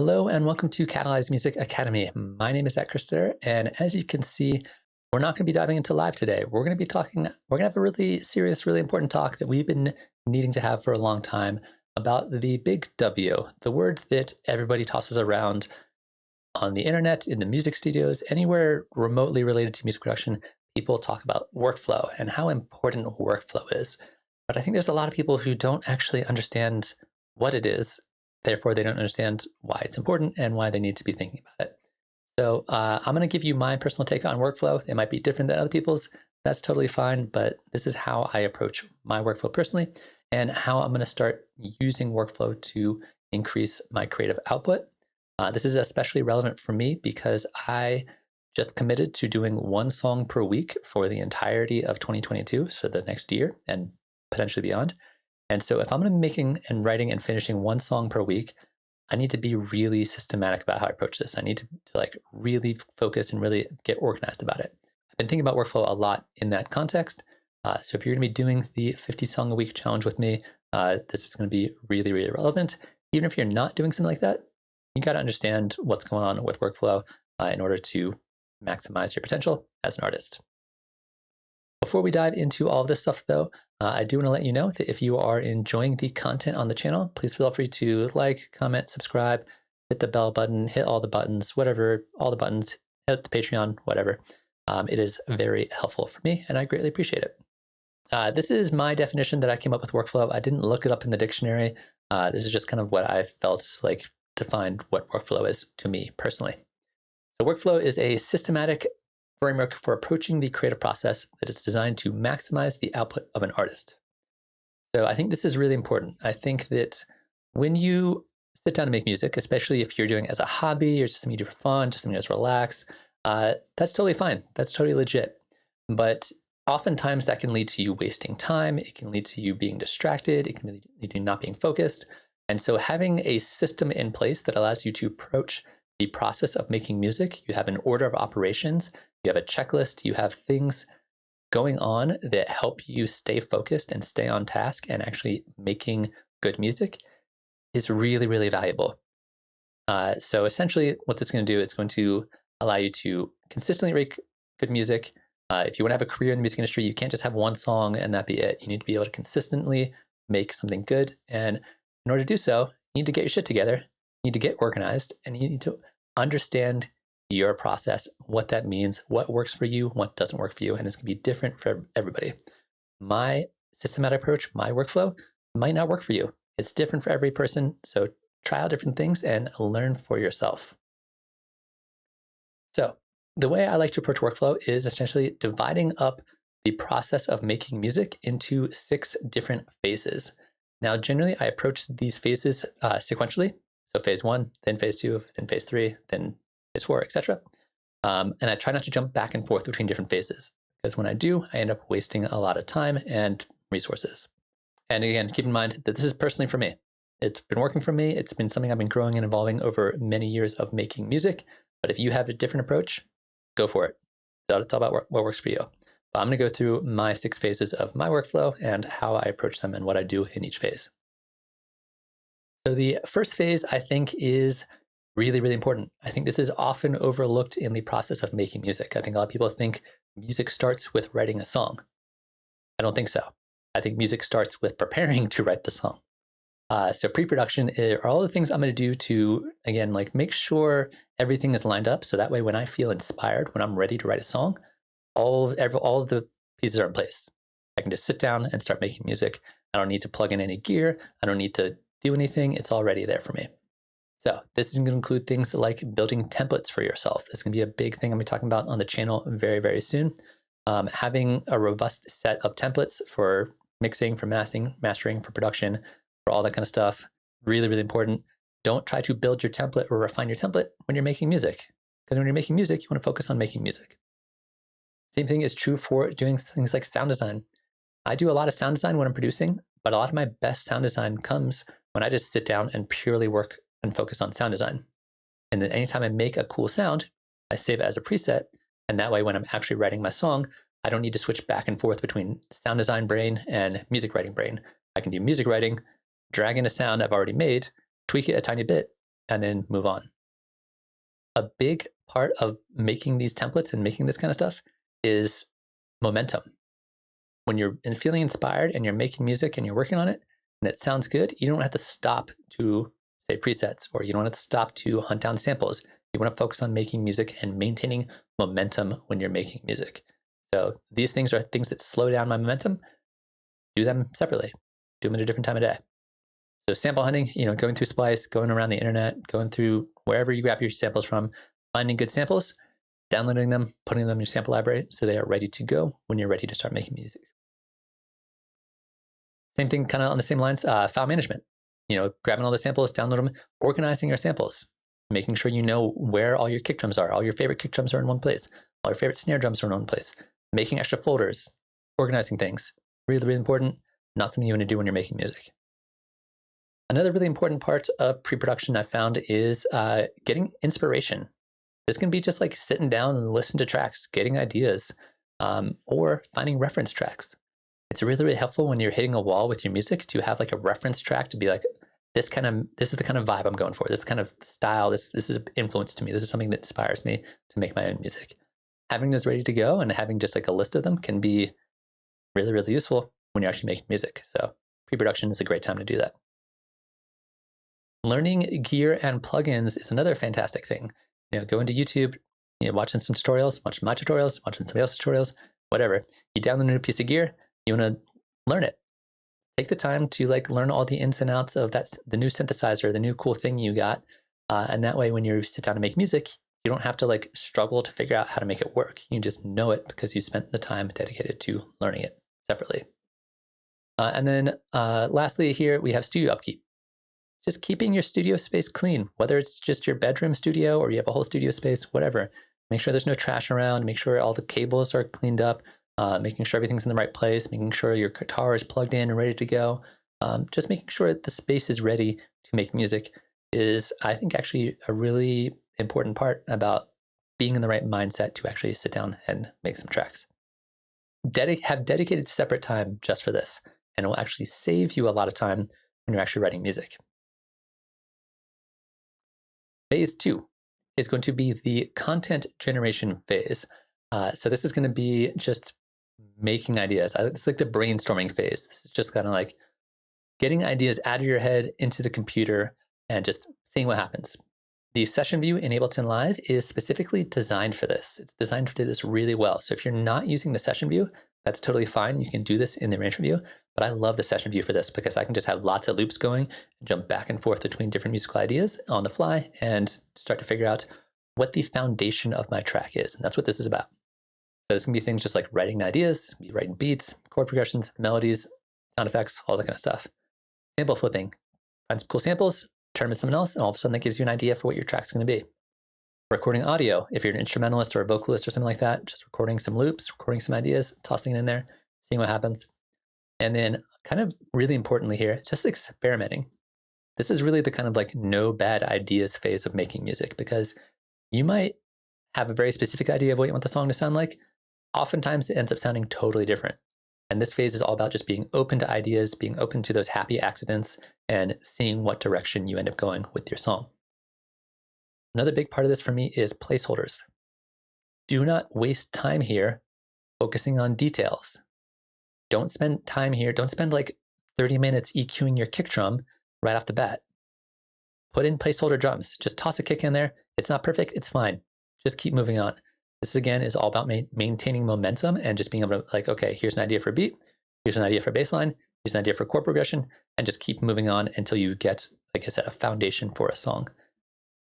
Hello and welcome to Catalyze Music Academy. My name is Zaak Kerstetter, and as you can see, we're not going to be diving into live today. We're going to have a really serious, really important talk that we've been needing to have for a long time about the big W, the word that everybody tosses around on the internet, in the music studios, anywhere remotely related to music production. People talk about workflow and how important workflow is. But I think there's a lot of people who don't actually understand what it is. Therefore, they don't understand why it's important and why they need to be thinking about it. So I'm going to give you my personal take on workflow. It might be different than other people's. That's totally fine, but this is how I approach my workflow personally and how I'm going to start using workflow to increase my creative output. This is especially relevant for me because I just committed to doing one song per week for the entirety of 2022, so the next year and potentially beyond. And so if I'm going to be making and writing and finishing one song per week, I need to be really systematic about how I approach this. I need to like really focus and really get organized about it. I've been thinking about workflow a lot in that context. So if you're going to be doing the 50 song a week challenge with me, this is going to be really, really relevant. Even if you're not doing something like that, you got to understand what's going on with workflow in order to maximize your potential as an artist. Before we dive into all of this stuff, though, I do want to let you know that if you are enjoying the content on the channel, please feel free to like, comment, subscribe, hit the bell button, hit all the buttons, whatever, all the buttons, hit the Patreon, whatever. It is very helpful for me, and I greatly appreciate it. This is my definition that I came up with workflow. I didn't look it up in the dictionary. This is just kind of what I felt like defined what workflow is to me personally. So workflow is a systematic framework for approaching the creative process that is designed to maximize the output of an artist. So I think this is really important. I think that when you sit down to make music, especially if you're doing it as a hobby or just something you do for fun, just something that's relax, that's totally fine. That's totally legit. But oftentimes that can lead to you wasting time. It can lead to you being distracted. It can lead to you not being focused. And so having a system in place that allows you to approach the process of making music, you have an order of operations, you have a checklist, you have things going on that help you stay focused and stay on task and actually making good music is really, really valuable. So essentially what this is going to do is going to allow you to consistently make good music. If you want to have a career in the music industry, you can't just have one song and that be it. You need to be able to consistently make something good. And in order to do so, you need to get your shit together. You need to get organized, and you need to understand your process, what that means, what works for you, what doesn't work for you, and it's going to be different for everybody. My systematic approach, my workflow might not work for you. It's different for every person, so try out different things and learn for yourself. So the way I like to approach workflow is essentially dividing up the process of making music into 6 different phases. Now, generally, I approach these phases sequentially. So phase 1, then phase 2, then phase 3, then phase 4, etc. And I try not to jump back and forth between different phases, because when I do, I end up wasting a lot of time and resources. And again, keep in mind that this is personally for me. It's been working for me. It's been something I've been growing and evolving over many years of making music. But if you have a different approach, go for it. So it's all about what works for you. But I'm going to go through my 6 phases of my workflow and how I approach them and what I do in each phase. So the first phase, I think, is really, really important. I think this is often overlooked in the process of making music. I think a lot of people think music starts with writing a song. I don't think so. I think music starts with preparing to write the song. So pre-production are all the things I'm going to do to, again, like make sure everything is lined up. So that way, when I feel inspired, when I'm ready to write a song, all of the pieces are in place. I can just sit down and start making music. I don't need to plug in any gear. I don't need to do anything. It's already there for me. So this is going to include things like building templates for yourself. It's going to be a big thing I'm going to be talking about on the channel very, very soon. Having a robust set of templates for mixing, for mastering, for production, for all that kind of stuff. Really, really important. Don't try to build your template or refine your template when you're making music. Because when you're making music, you want to focus on making music. Same thing is true for doing things like sound design. I do a lot of sound design when I'm producing, but a lot of my best sound design comes when I just sit down and purely work and focus on sound design. And then anytime I make a cool sound, I save it as a preset. And that way, when I'm actually writing my song, I don't need to switch back and forth between sound design brain and music writing brain. I can do music writing, drag in a sound I've already made, tweak it a tiny bit, and then move on. A big part of making these templates and making this kind of stuff is momentum. When you're feeling inspired and you're making music and you're working on it and it sounds good, you don't have to stop to say presets, or you don't have to stop to hunt down samples. You want to focus on making music and maintaining momentum when you're making music. So these things are things that slow down my momentum. Do them separately. Do them at a different time of day. So sample hunting, going through Splice, going around the internet, going through wherever you grab your samples from, finding good samples, downloading them, putting them in your sample library so they are ready to go when you're ready to start making music. Same thing kind of on the same lines, file management. Grabbing all the samples, download them, organizing your samples, making sure you know where all your kick drums are. All your favorite kick drums are in one place. All your favorite snare drums are in one place. Making extra folders, organizing things. Really, really important. Not something you want to do when you're making music. Another really important part of pre-production I found is getting inspiration. This can be just like sitting down and listening to tracks, getting ideas, or finding reference tracks. It's really, really helpful when you're hitting a wall with your music to have like a reference track to be like, this is the kind of vibe I'm going for. This kind of style, this is an influence to me. This is something that inspires me to make my own music. Having those ready to go and having just like a list of them can be really, really useful when you're actually making music. So pre-production is a great time to do that. Learning gear and plugins is another fantastic thing. Go into YouTube, watching some tutorials, watching my tutorials, watching somebody else's tutorials, whatever. You download a new piece of gear, you want to learn it. Take the time to learn all the ins and outs of the new synthesizer, the new cool thing you got. And that way, when you sit down to make music, you don't have to struggle to figure out how to make it work. You just know it because you spent the time dedicated to learning it separately. And then lastly here, we have studio upkeep. Just keeping your studio space clean, whether it's just your bedroom studio or you have a whole studio space, whatever. Make sure there's no trash around, make sure all the cables are cleaned up, making sure everything's in the right place, making sure your guitar is plugged in and ready to go. Just making sure that the space is ready to make music is, I think, actually a really important part about being in the right mindset to actually sit down and make some tracks. Have dedicated separate time just for this, and it will actually save you a lot of time when you're actually writing music. Phase 2 is going to be the content generation phase. So this is going to be just making ideas. It's like the brainstorming phase. This is just kind of like getting ideas out of your head into the computer and just seeing what happens. The session view in Ableton Live is specifically designed for this. It's designed to do this really well. So if you're not using the session view, that's totally fine. You can do this in the arrangement view, but I love the session view for this because I can just have lots of loops going and jump back and forth between different musical ideas on the fly and start to figure out what the foundation of my track is. And that's what this is about. So this can be things just like writing ideas, this can be writing beats, chord progressions, melodies, sound effects, all that kind of stuff. Sample flipping. Find some cool samples, turn them into something else, and all of a sudden that gives you an idea for what your track's going to be. Recording audio, if you're an instrumentalist or a vocalist or something like that, just recording some loops, recording some ideas, tossing it in there, seeing what happens. And then kind of really importantly here, just experimenting. This is really the kind of no bad ideas phase of making music, because you might have a very specific idea of what you want the song to sound like. Oftentimes it ends up sounding totally different. And this phase is all about just being open to ideas, being open to those happy accidents, and seeing what direction you end up going with your song. Another big part of this for me is placeholders. Do not waste time here focusing on details. Don't spend time here. Don't spend 30 minutes EQing your kick drum right off the bat. Put in placeholder drums. Just toss a kick in there. It's not perfect. It's fine. Just keep moving on. This again is all about maintaining momentum and just being able to okay, here's an idea for a beat. Here's an idea for bass line. Here's an idea for chord progression, and just keep moving on until you get, like I said, a foundation for a song.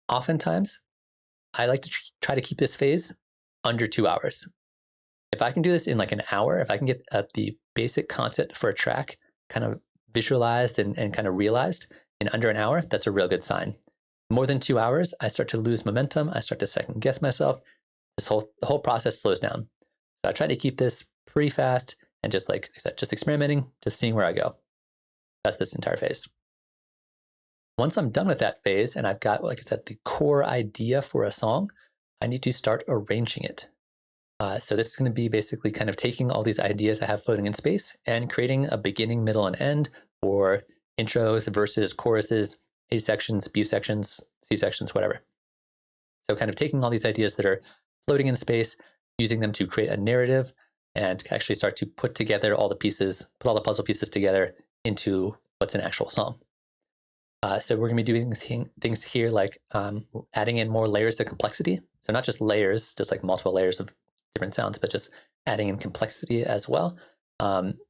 Oftentimes, I like to try to keep this phase under 2 hours. If I can do this in an hour, if I can get the basic concept for a track kind of visualized and kind of realized in under an hour, that's a real good sign. More than 2 hours, I start to lose momentum. I start to second guess myself. The whole process slows down. So I try to keep this pretty fast and just like I said, just experimenting, just seeing where I go. That's this entire phase. Once I'm done with that phase and I've got, like I said, the core idea for a song, I need to start arranging it. So this is going to be basically kind of taking all these ideas I have floating in space and creating a beginning, middle, and end, or intros, verses, choruses, A sections, B sections, C sections, whatever. So kind of taking all these ideas that are floating in space, using them to create a narrative and actually start to put together all the pieces, put all the puzzle pieces together into what's an actual song. So we're going to be doing things here like adding in more layers of complexity. So not just layers, just like multiple layers of different sounds, but just adding in complexity as well.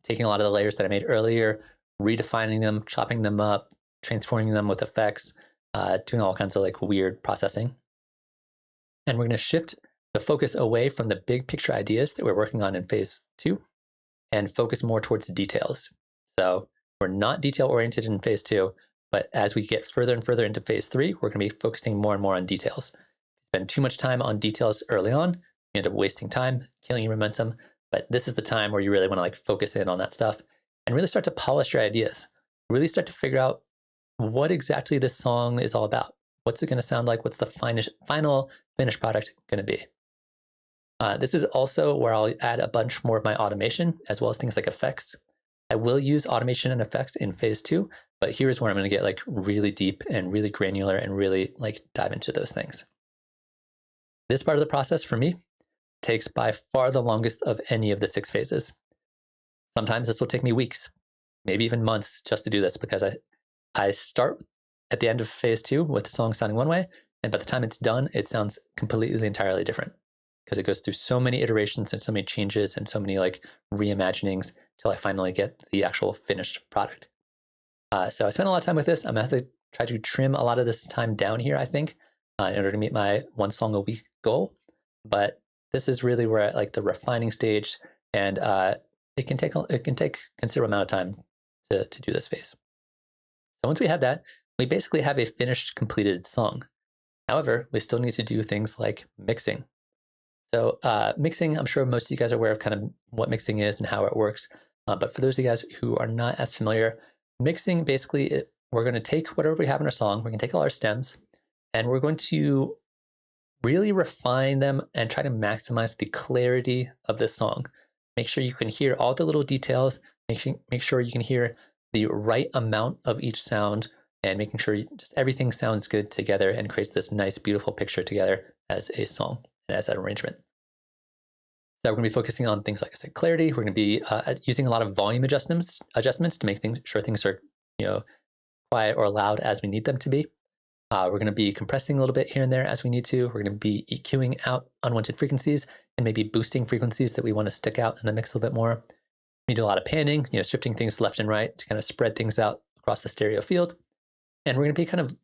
Taking a lot of the layers that I made earlier, redefining them, chopping them up, transforming them with effects, doing all kinds of like weird processing. And we're going to shift the focus away from the big picture ideas that we're working on in phase 2 and focus more towards the details. So we're not detail oriented in phase 2, but as we get further and further into phase 3, we're going to be focusing more and more on details. Spend too much time on details early on, you end up wasting time, killing your momentum. But this is the time where you really want to like focus in on that stuff and really start to polish your ideas. Really start to figure out what exactly this song is all about. What's it going to sound like? What's the final finished product going to be? This is also where I'll add a bunch more of my automation, as well as things like effects. I will use automation and effects in phase 2, but here's where I'm going to get like really deep and really granular and really like dive into those things. This part of the process for me takes by far the longest of any of the 6 phases. Sometimes this will take me weeks, maybe even months just to do this, because I start at the end of phase 2 with the song sounding one way, and by the time it's done, it sounds completely entirely different, because it goes through so many iterations and so many changes and so many like reimaginings till I finally get the actual finished product. So I spent a lot of time with this. I'm going to have to try to trim a lot of this time down here, I think, in order to meet my 1 song a week goal. But this is really where at like the refining stage, and it can take considerable amount of time to do this phase. So once we have that, we basically have a finished, completed song. However, we still need to do things like mixing. So mixing, I'm sure most of you guys are aware of kind of what mixing is and how it works. But for those of you guys who are not as familiar, mixing basically, we're going to take whatever we have in our song, we're going to take all our stems, and we're going to really refine them and try to maximize the clarity of this song. Make sure you can hear all the little details, make sure you can hear the right amount of each sound, and making sure just everything sounds good together and creates this nice, beautiful picture together as a song and as an arrangement. So we're going to be focusing on things like I said, clarity. We're going to be using a lot of volume adjustments to make sure things are quiet or loud as we need them to be. We're going to be compressing a little bit here and there as we need to. We're going to be EQing out unwanted frequencies and maybe boosting frequencies that we want to stick out in the mix a little bit more. We do a lot of panning, shifting things left and right to kind of spread things out across the stereo field. And we're going to be kind of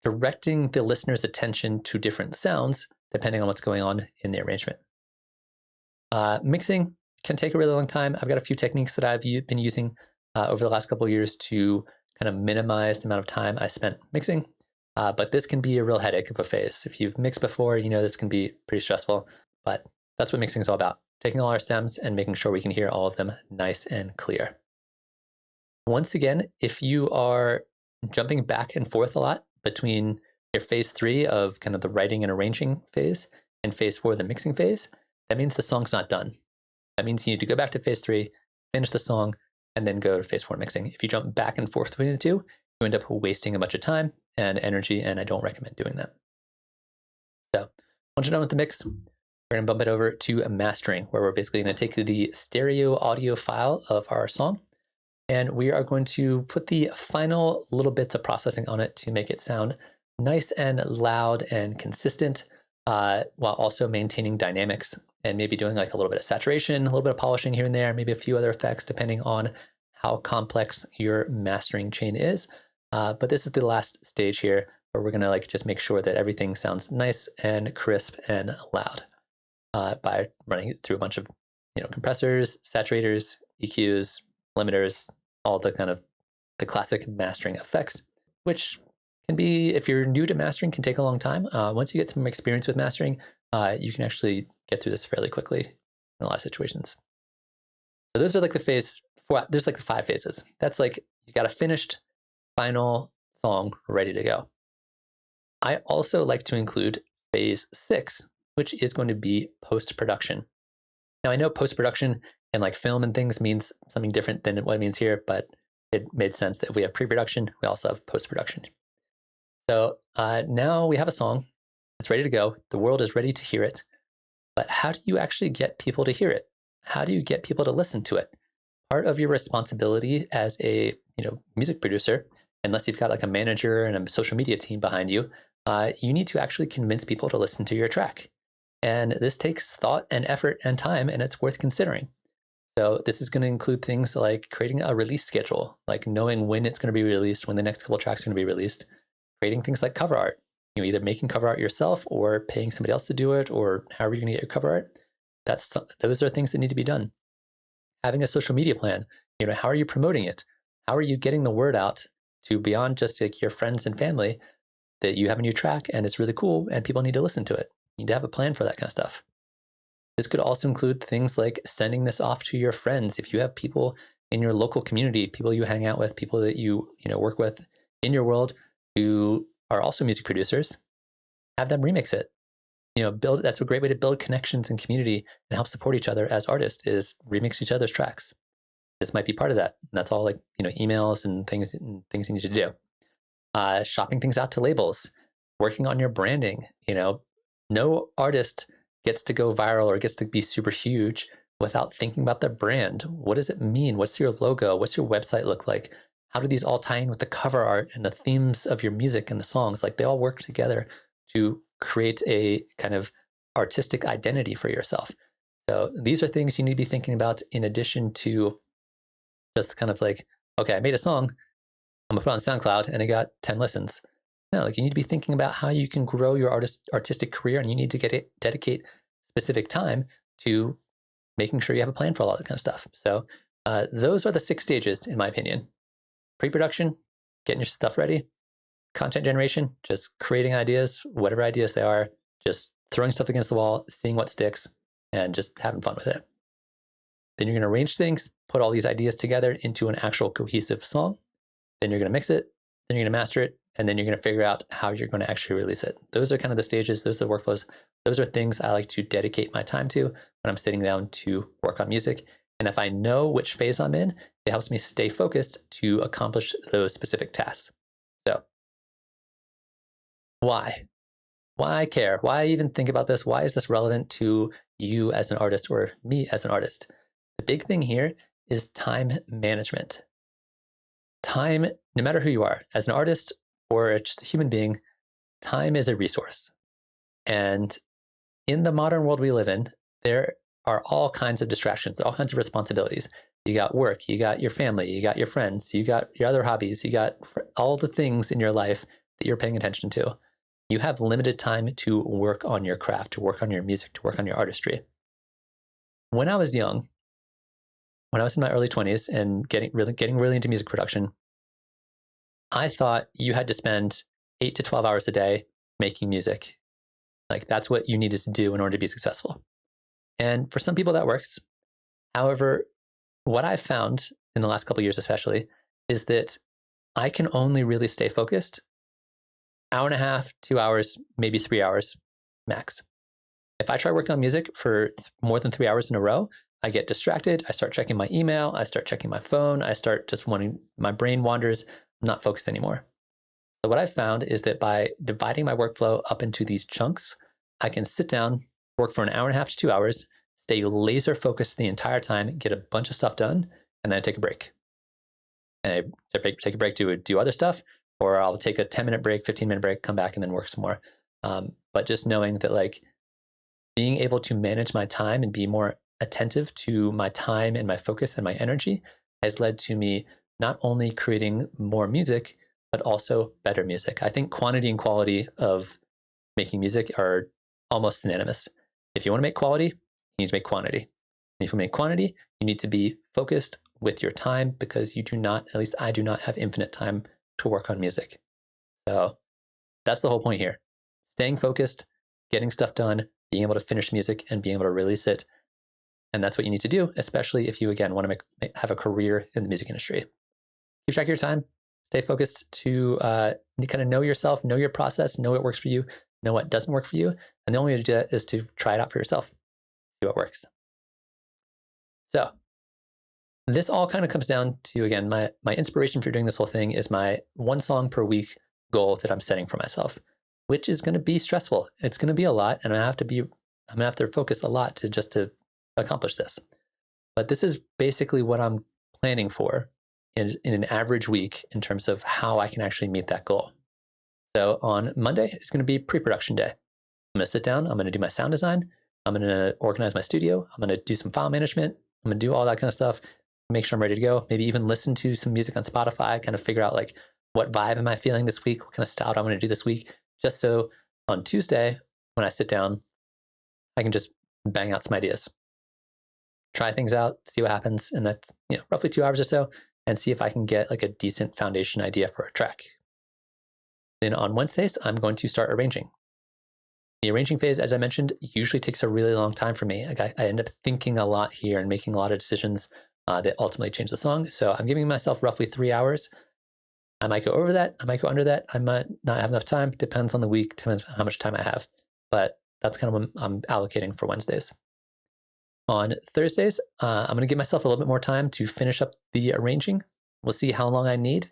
directing the listener's attention to different sounds depending on what's going on in the arrangement. Mixing can take a really long time. I've got a few techniques that I've been using over the last couple of years to kind of minimize the amount of time I spent mixing. But this can be a real headache of a phase. If you've mixed before, this can be pretty stressful, but that's what mixing is all about. Taking all our stems and making sure we can hear all of them nice and clear. Once again, if you are jumping back and forth a lot between your phase 3 of kind of the writing and arranging phase and phase 4, the mixing phase, that means the song's not done. That means you need to go back to phase 3, finish the song, and then go to phase 4 mixing. If you jump back and forth between the two, you end up wasting a bunch of time and energy, and I don't recommend doing that. So once you're done with the mix, we're going to bump it over to mastering, where we're basically going to take the stereo audio file of our song, and we are going to put the final little bits of processing on it to make it sound nice and loud and consistent, while also maintaining dynamics and maybe doing like a little bit of saturation, a little bit of polishing here and there, maybe a few other effects depending on how complex your mastering chain is. But this is the last stage here where we're going to like just make sure that everything sounds nice and crisp and loud by running it through a bunch of compressors, saturators, EQs, limiters, all the kind of the classic mastering effects, which can be, if you're new to mastering, can take a long time. Once you get some experience with mastering, you can actually get through this fairly quickly in a lot of situations. So those are like the phase 4. There's like the 5 phases. That's like you got a finished final song ready to go. I also like to include phase 6, which is going to be post-production. Now I know post-production and like film and things means something different than what it means here, but it made sense that if we have pre-production, we also have post-production. So now we have a song. It's ready to go. The world is ready to hear it. But how do you actually get people to hear it? How do you get people to listen to it? Part of your responsibility as a music producer, unless you've got like a manager and a social media team behind you, you need to actually convince people to listen to your track. And this takes thought and effort and time, and it's worth considering. So this is going to include things like creating a release schedule, like knowing when it's going to be released, when the next couple tracks are going to be released, creating things like cover art, either making cover art yourself or paying somebody else to do it, or however you're going to get your cover art. Those are things that need to be done. Having a social media plan, how are you promoting it? How are you getting the word out to beyond just like your friends and family that you have a new track and it's really cool and people need to listen to it? You need to have a plan for that kind of stuff. This could also include things like sending this off to your friends. If you have people in your local community, people you hang out with, people that you work with in your world who are also music producers, have them remix it. That's a great way to build connections and community and help support each other as artists, is remix each other's tracks. This might be part of that. And that's all like, emails and things you need to do. Shopping things out to labels, working on your branding. No artist gets to go viral or gets to be super huge without thinking about their brand. What does it mean? What's your logo? What's your website look like? How do these all tie in with the cover art and the themes of your music and the songs? Like, they all work together to create a kind of artistic identity for yourself. So these are things you need to be thinking about in addition to just kind of like, okay, I made a song, I'm gonna put it on SoundCloud and it got 10 listens. No, like, you need to be thinking about how you can grow your artistic career, and you need to dedicate specific time to making sure you have a plan for all that kind of stuff. So those are the 6 stages, in my opinion. Pre-production, getting your stuff ready. Content generation, just creating ideas, whatever ideas they are, just throwing stuff against the wall, seeing what sticks, and just having fun with it. Then you're going to arrange things, put all these ideas together into an actual cohesive song. Then you're going to mix it, then you're going to master it, and then you're going to figure out how you're going to actually release it. Those are kind of the stages, those are the workflows. Those are things I like to dedicate my time to when I'm sitting down to work on music. And if I know which phase I'm in, it helps me stay focused to accomplish those specific tasks. So why? Why care? Why even think about this? Why is this relevant to you as an artist or me as an artist? The big thing here is time management. Time, no matter who you are, as an artist or just a human being, time is a resource. And in the modern world we live in, there are all kinds of distractions, all kinds of responsibilities. You got work, you got your family, you got your friends, you got your other hobbies, you got all the things in your life that you're paying attention to. You have limited time to work on your craft, to work on your music, to work on your artistry. When I was young, when I was in my early 20s and getting really into music production, I thought you had to spend 8 to 12 hours a day making music. Like, that's what you needed to do in order to be successful. And for some people that works. However, what I've found in the last couple of years especially is that I can only really stay focused hour and a half, 2 hours, maybe 3 hours max. If I try working on music for more than 3 hours in a row, I get distracted. I start checking my email. I start checking my phone. I start just my brain wanders. I'm not focused anymore. So what I've found is that by dividing my workflow up into these chunks, I can sit down, work for an hour and a half to 2 hours, stay laser focused the entire time, get a bunch of stuff done, and then I take a break. And I take a break to do other stuff, or I'll take a 10-minute break, 15-minute break, come back and then work some more. But just knowing that, like, being able to manage my time and be more attentive to my time and my focus and my energy has led to me not only creating more music, but also better music. I think quantity and quality of making music are almost synonymous. If you want to make quality, you need to make quantity. And if you make quantity, you need to be focused with your time, because you do not, at least I do not, have infinite time to work on music. So that's the whole point here. Staying focused, getting stuff done, being able to finish music and being able to release it. And that's what you need to do, especially if you, again, want to have a career in the music industry. Keep track of your time, stay focused to kind of know yourself, know your process, know what works for you, know what doesn't work for you. And the only way to do that is to try it out for yourself, see what works. So this all kind of comes down to, again, my inspiration for doing this whole thing is my 1 song per week goal that I'm setting for myself, which is going to be stressful. It's going to be a lot, and I'm going to have to focus a lot to accomplish this. But this is basically what I'm planning for in an average week in terms of how I can actually meet that goal. So on Monday, it's going to be pre-production day. I'm going to sit down, I'm going to do my sound design, I'm going to organize my studio, I'm going to do some file management, I'm going to do all that kind of stuff, make sure I'm ready to go, maybe even listen to some music on Spotify, kind of figure out like what vibe am I feeling this week, what kind of style do I want to do this week, just so on Tuesday, when I sit down, I can just bang out some ideas. Try things out, see what happens, and that's roughly 2 hours or so, and see if I can get like a decent foundation idea for a track. Then on Wednesdays, I'm going to start arranging. The arranging phase, as I mentioned, usually takes a really long time for me. Like I end up thinking a lot here and making a lot of decisions that ultimately change the song. So I'm giving myself roughly 3 hours. I might go over that, I might go under that, I might not have enough time, depends on the week, depends on how much time I have. But that's kind of what I'm allocating for Wednesdays. On Thursdays, I'm going to give myself a little bit more time to finish up the arranging. We'll see how long I need.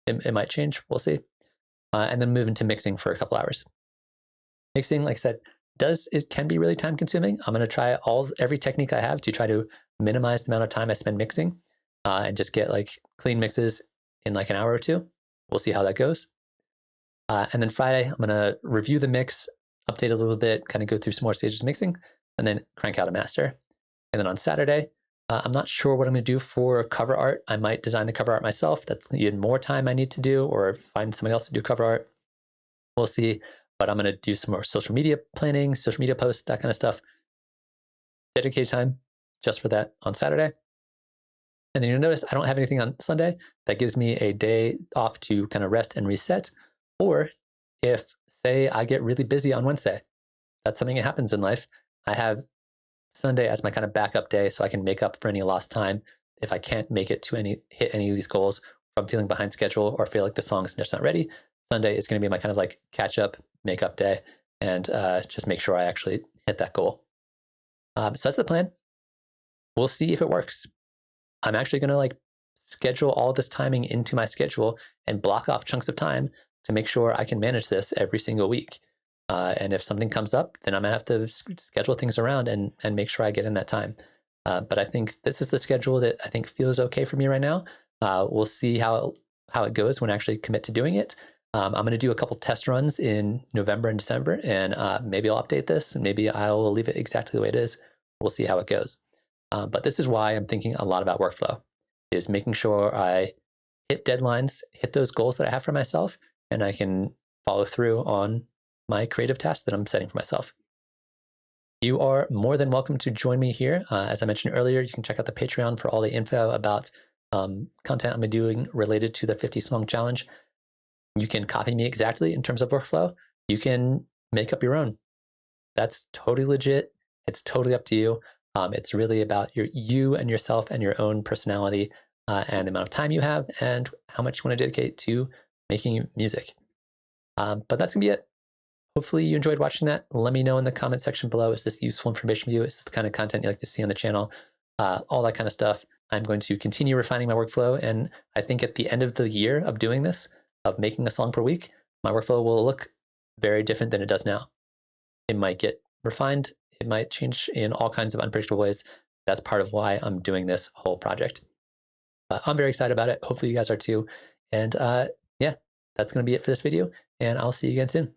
It might change, we'll see. And then move into mixing for a couple hours. Mixing, like I said, can be really time consuming. I'm going to try every technique I have to try to minimize the amount of time I spend mixing and just get like clean mixes in like an hour or two. We'll see how that goes. And then Friday, I'm going to review the mix, update a little bit, kind of go through some more stages of mixing, and then crank out a master. And then on Saturday, I'm not sure what I'm going to do for cover art. I might design the cover art myself. That's even more time I need to do, or find somebody else to do cover art. We'll see. But I'm going to do some more social media planning, social media posts, that kind of stuff. Dedicated time just for that on Saturday. And then you'll notice I don't have anything on Sunday. That gives me a day off to kind of rest and reset. Or if, say, I get really busy on Wednesday, that's something that happens in life. I have Sunday as my kind of backup day so I can make up for any lost time if I can't make it to hit any of these goals, if I'm feeling behind schedule or feel like the song's just not ready. Sunday is going to be my kind of like catch up, make up day, and just make sure I actually hit that goal. So that's the plan. We'll see if it works. I'm actually going to like schedule all this timing into my schedule and block off chunks of time to make sure I can manage this every single week. And if something comes up, then I'm going to have to schedule things around and make sure I get in that time. But I think this is the schedule that I think feels okay for me right now. We'll see how it goes when I actually commit to doing it. I'm going to do a couple test runs in November and December, and maybe I'll update this, and maybe I'll leave it exactly the way it is. We'll see how it goes. But this is why I'm thinking a lot about workflow, is making sure I hit deadlines, hit those goals that I have for myself, and I can follow through on my creative tasks that I'm setting for myself. You are more than welcome to join me here. As I mentioned earlier, you can check out the Patreon for all the info about content I'm doing related to the 50 Song Challenge. You can copy me exactly in terms of workflow. You can make up your own. That's totally legit. It's totally up to you. It's really about you and yourself and your own personality and the amount of time you have and how much you want to dedicate to making music. But that's going to be it. Hopefully you enjoyed watching that. Let me know in the comment section below. Is this useful information for you? Is this the kind of content you like to see on the channel? All that kind of stuff. I'm going to continue refining my workflow. And I think at the end of the year of doing this, of making a song per week, my workflow will look very different than it does now. It might get refined. It might change in all kinds of unpredictable ways. That's part of why I'm doing this whole project. I'm very excited about it. Hopefully you guys are too. And yeah, that's going to be it for this video. And I'll see you again soon.